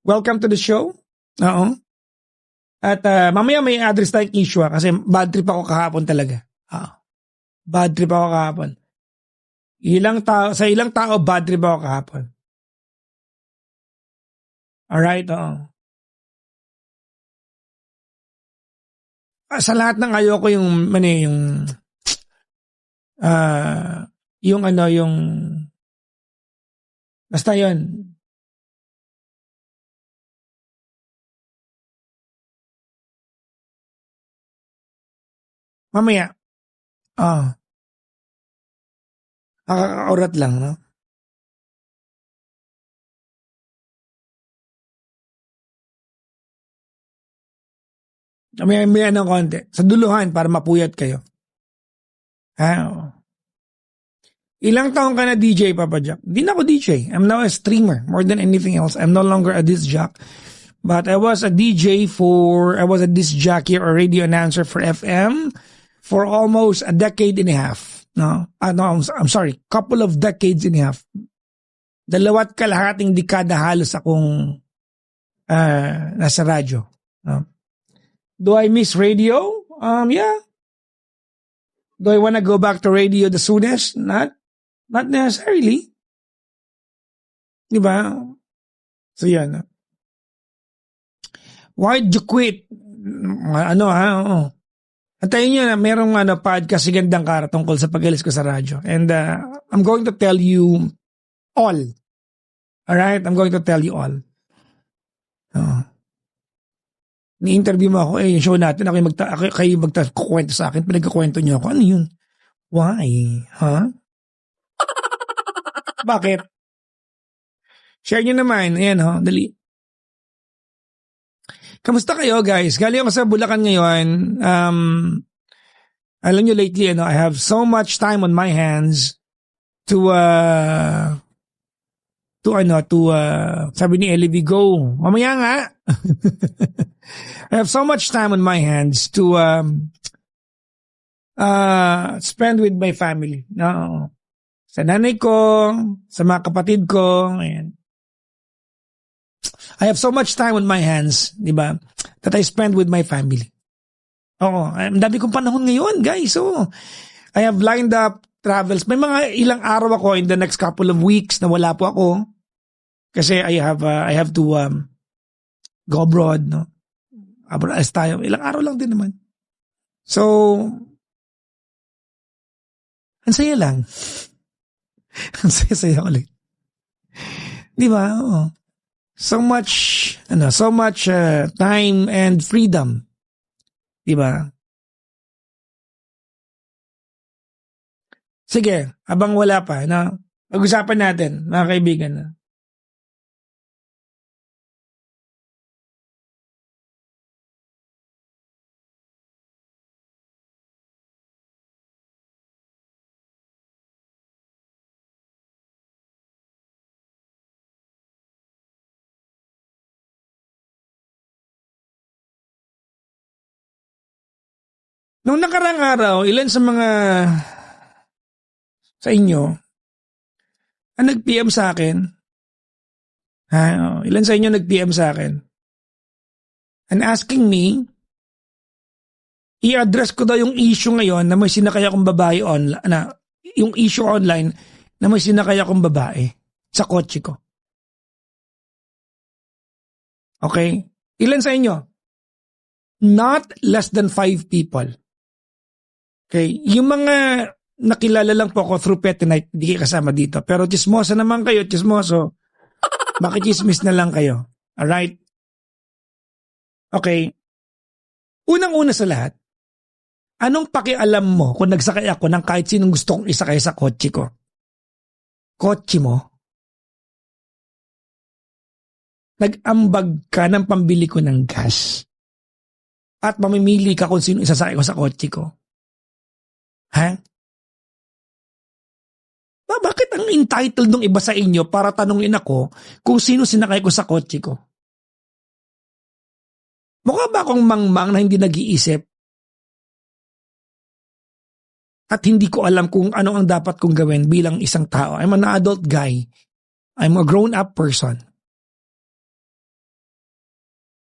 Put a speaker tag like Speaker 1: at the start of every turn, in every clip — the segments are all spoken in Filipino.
Speaker 1: Welcome to the show. Oo. At mamaya may address tayong issue kasi bad trip ako kahapon talaga. Bad trip ako kahapon. Sa ilang tao, bad trip ako kahapon. Alright, oo. Sa lahat ng ayoko yung basta yun. Mamaya. Nakaka-aurat lang, no? May ng konti. Sa duluhan para mapuyat kayo. Ilang taong ka na DJ, Papa Jack? Di na ako DJ. I'm now a streamer more than anything else. I'm no longer a disc jock. But I was a disc jockey or radio announcer for FM for almost a decade and a half. No, I'm sorry, couple of decades and a half. 2 kalahating dekada halos akong nasa radyo. No? Do I miss radio? Yeah. Do I want to go back to radio the soonest? Not necessarily. Diba? So yan. Why'd you quit? Antayin nyo na merong podcast si Gandang Kara tungkol sa pag-alis ko sa radyo. And I'm going to tell you all. Alright? I'm going to tell you all. Ni-interview mo ako, yung show natin, kayo magkukwento sa akin, pinagkukwento nyo ako. Ano yun? Why? Huh? Bakit? Share nyo naman. Ayan, dali. Kamusta kayo, guys? Galing ako sa Bulacan ngayon. Alam nyo lately, I have so much time on my hands to sabi ni Ellie V, go. Mamaya nga. I have so much time on my hands to spend with my family. No. Sa nanay ko, sa mga kapatid ko, ayan. I have so much time on my hands, di ba, that I spend with my family. Ang dami kong panahon ngayon, guys. I have lined up travels. May mga ilang araw ako in the next couple of weeks na wala po ako. Kasi I have to go abroad, no? Abroad tayo. Ilang araw lang din naman. So, ang saya lang. Ang saya ulit. Di ba? So much time and freedom. Di ba? Sige, abang wala pa, pag-usapan natin, mga kaibigan. Nung nakarang araw, ilan sa mga sa inyo ang nag-PM sa akin? Ilan sa inyo nag-PM sa akin? And asking me, i-address ko daw yung issue ngayon na may sinakay akong babae online, yung issue online na may sinakay akong babae sa kotse ko. Okay? Ilan sa inyo? Not less than 5 people. Okay, yung mga nakilala lang po ako through Petty Night, hindi kayo kasama dito. Pero chismosa naman kayo, chismoso. Makichismis na lang kayo. Alright? Okay. Unang-una sa lahat, anong pakialam mo kung nagsakay ako ng kahit sinong gusto kong isakay sa kotse ko? Kotse mo? Nag-ambag ka ng pambili ko ng gas. At mamimili ka kung sino isasakay ko sa kotse ko. Ha? Bakit ang entitled ng iba sa inyo para tanungin ako kung sino sinakay ko sa kotse ko? Mukha ba akong mangmang na hindi nag-iisip? At hindi ko alam kung ano ang dapat kong gawin bilang isang tao. I'm an adult guy. I'm a grown-up person.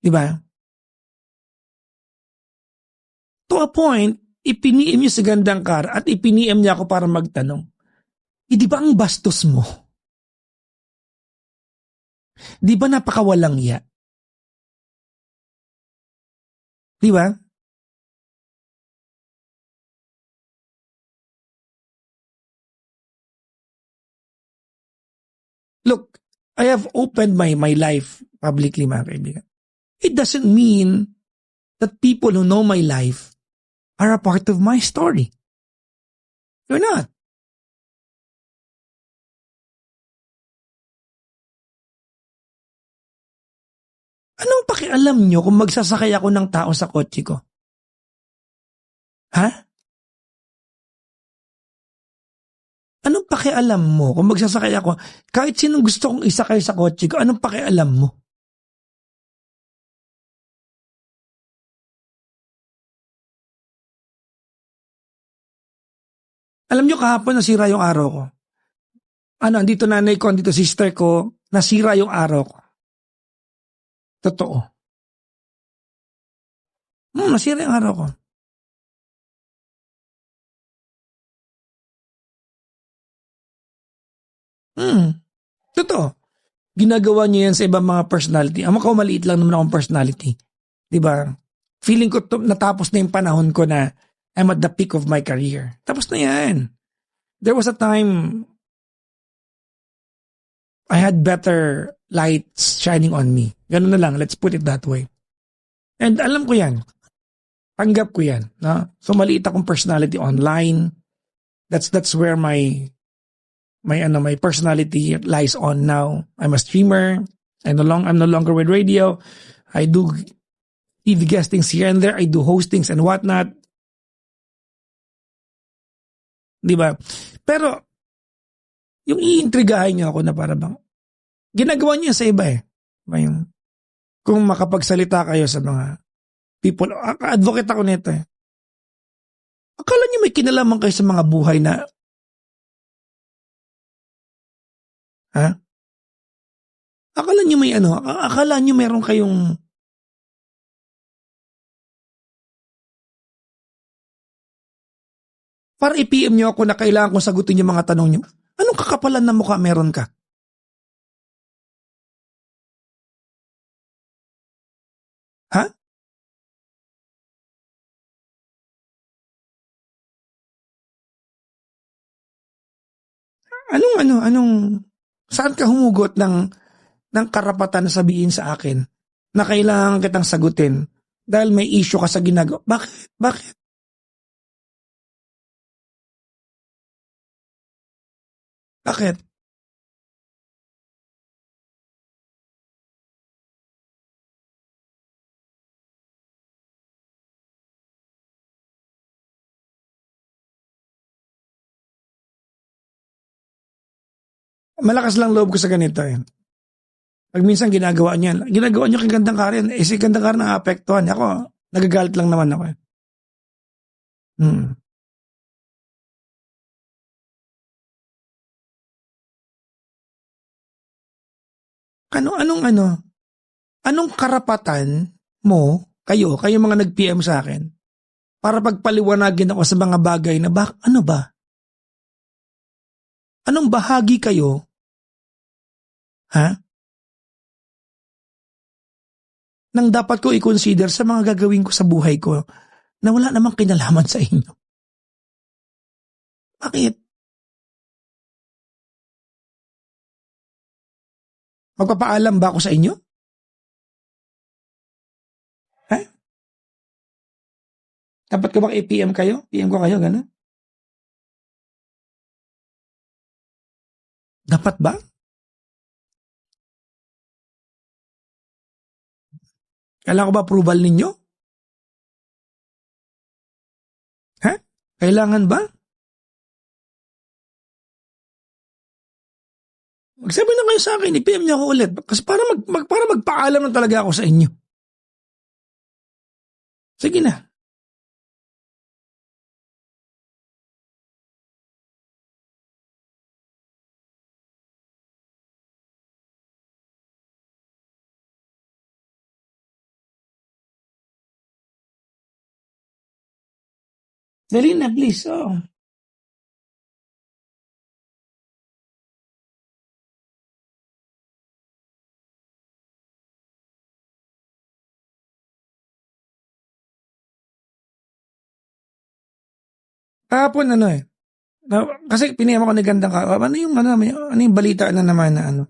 Speaker 1: Di ba? To a point, ipiniim niyo sa gandang car at ipiniim niya ako para magtanong. Di ba ang bastos mo? Di ba napakawalang iya? Di ba? Look, I have opened my life publicly, mga kaibigan. It doesn't mean that people who know my life are a part of my story. You're not. Anong pakialam nyo kung magsasakay ako ng tao sa kotse ko? Ha? Anong pakialam mo kung magsasakay ako? Kahit sinong gusto kong isakay sa kotse ko, anong pakialam mo? Alam nyo kahapon nasira yung araw ko. Ano, andito nanay ko, andito sister ko, nasira yung araw ko. Totoo. Nasira yung araw ko. Totoo. Ginagawa niya yan sa ibang mga personality. Ang ako maliit lang naman akong personality. 'Di ba? Feeling ko natapos na yung panahon ko na I'm at the peak of my career. Tapos na yan. There was a time I had better lights shining on me. Ganun na lang. Let's put it that way. And alam ko yan. Tanggap ko yan. No? So maliit akong personality online. That's where my personality lies on now. I'm a streamer. I'm no longer with radio. I do TV guestings here and there. I do hostings and whatnot. Di ba? Pero, yung iintrigahin niyo ako na para bang, ginagawa niyo sa iba eh. Yung, kung makapagsalita kayo sa mga people, advocate ako nito eh. Akala niyo may kinalaman kayo sa mga buhay na, ha? Akala niyo may akala niyo meron kayong, para i-PM niyo ako na kailangan kong sagutin yung mga tanong niyo. Anong kakapalan na mukha meron ka? Ha? Anong, saan ka humugot ng karapatan na sabihin sa akin na kailangan kitang sagutin dahil may issue ka sa ginagawa? Bakit? Bakit? Bakit? Malakas lang loob ko sa ganito eh. Pag minsan ginagawa niyo kay Gandang Karen, si Gandang Karen ang apektuhan. Ako, nagagalit lang naman ako eh. Hmm. Anong karapatan mo, kayo mga nag-PM sa akin, para pagpaliwanagin ako sa mga bagay na ano ba? Anong bahagi kayo, ha? Nang dapat ko i-consider sa mga gagawin ko sa buhay ko na wala namang kinalaman sa inyo. Bakit? Magpapaalam ba ako sa inyo? Ha? Dapat ko bang i-PM kayo? PM ko kayo, gano'n? Dapat ba? Kailangan ko ba approval ninyo? Ha? Kailangan ba? Magsabi na kayo sa akin, i-PM niyo ako ulit. Kasi para magpaalam na talaga ako sa inyo. Sige na. Dali na, please. Oh. Kahapon ano eh. Kasi piniyama ko ni Gandang ka. Ano yung balita na naman na ano.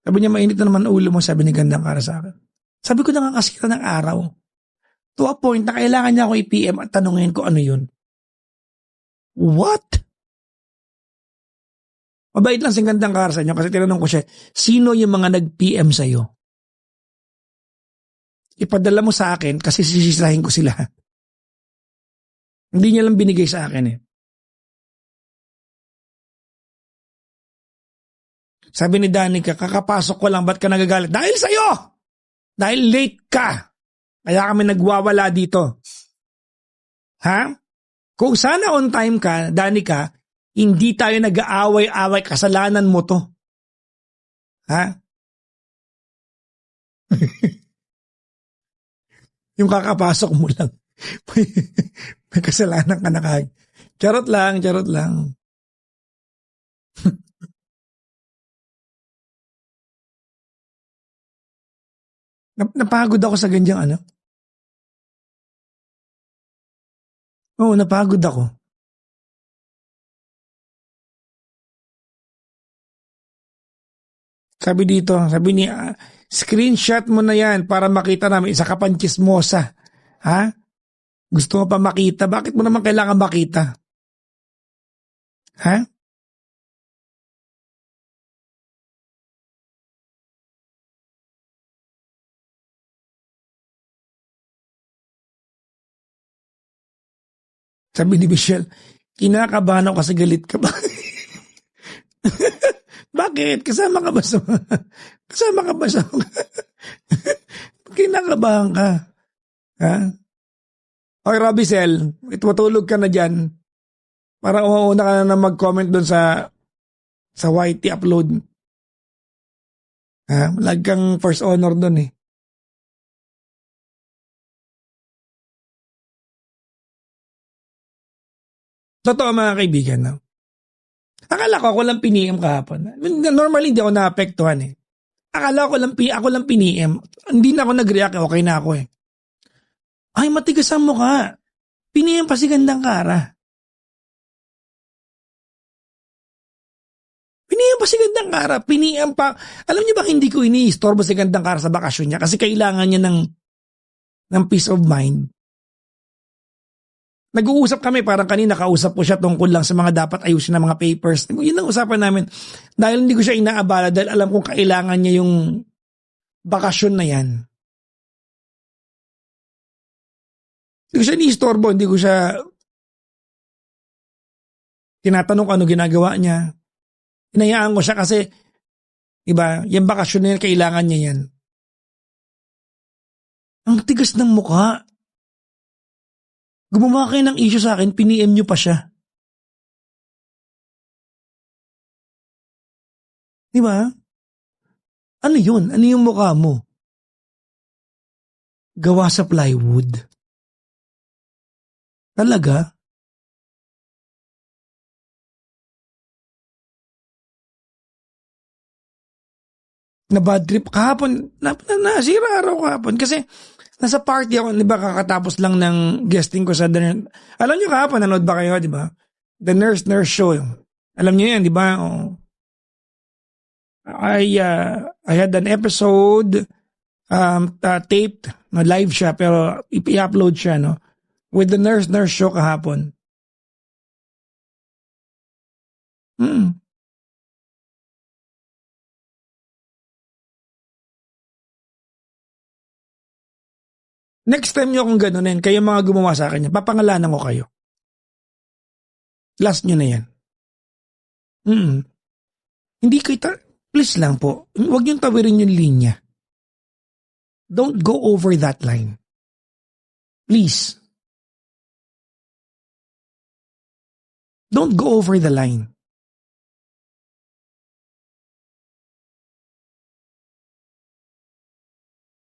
Speaker 1: Sabi niya, mainit na naman ulo mo, sabi ni Gandang Kara sa akin. Sabi ko nakakasira ng araw. To a point na kailangan niya ako i-PM at tanungin ko ano yun. What? Mabait lang si Gandang Kara sa inyo kasi tinanong ko siya, sino yung mga nag-PM sa'yo? Ipadala mo sa akin kasi sisisahin ko sila. Hindi niya lang binigay sa akin eh. Sabi ni Danica, kakapasok ko lang, ba't ka nagagalit? Dahil sa'yo! Dahil late ka. Kaya kami nagwawala dito. Ha? Kung sana on time ka, Danica, hindi tayo nag-aaway-away, kasalanan mo to. Ha? Yung kakapasok mo lang. May kasalanan ka na kahit. Charot lang, charot lang. Napagod ako sa ganyang ano. Oo, napagod ako. Sabi dito, sabi ni, screenshot mo na yan para makita namin, isa ka pang chismosa. Ha? Gusto mo pa makita? Bakit mo naman kailangan makita? Ha? Sabi ni Michelle, kinakabahan ako kasi galit ka ba? Bakit? Kasama ka ba sa kasama ka ba sa kinakabahan ka? Ha? Okay, Robicel, matulog ka na dyan. Para umauna ka na mag-comment doon sa YT upload. Ha? Lag kang first honor doon eh. Totoo mga kaibigan. No? Akala ko ako lang piniem kahapon. Normally hindi ako naapektuhan eh. Akala ko ako lang piniem. Hindi na ako nag-react. Okay na ako eh. Ay, matigas ang mukha. Piniem pa si Gandang Kara. Piniem pa si Gandang Kara. Piniem pa. Alam niyo ba hindi ko ini-istorbo si Gandang Kara sa bakasyon niya kasi kailangan niya ng peace of mind. Nag-uusap kami, parang kanina kausap ko siya tungkol lang sa mga dapat ayusin ng mga papers. Yun ang usapan namin. Dahil hindi ko siya inaabala dahil alam kong kailangan niya yung bakasyon na yan. Hindi ko siya ni-istorbo, hindi ko siya tinatanong ano ginagawa niya. Hinayaan ko siya kasi, diba, yung bakasyon na yan, kailangan niya yan. Ang tigas ng mukha. Gumawa kayo ng issue sa akin, piniem nyo pa siya. Di ba? Ano yun? Ano yung mukha mo? Gawa sa plywood. Talaga? Na bad trip kahapon. Nasira araw kahapon. Kasi nasa party ako, di ba kakatapos lang ng guesting ko sa alam niyo kahapon, nanood ba kayo, di ba? The Nurse Show. Alam niyo yan, di ba? Oh. I had an episode taped, no, live siya, pero i-upload siya, no? With the Nurse Show kahapon. Next time nyo akong ganunin, kayo mga gumawa sa akin, papangalanan ko kayo. Last nyo na yan. Hindi kayo, please lang po, huwag nyo tawirin yung linya. Don't go over that line. Please. Don't go over the line.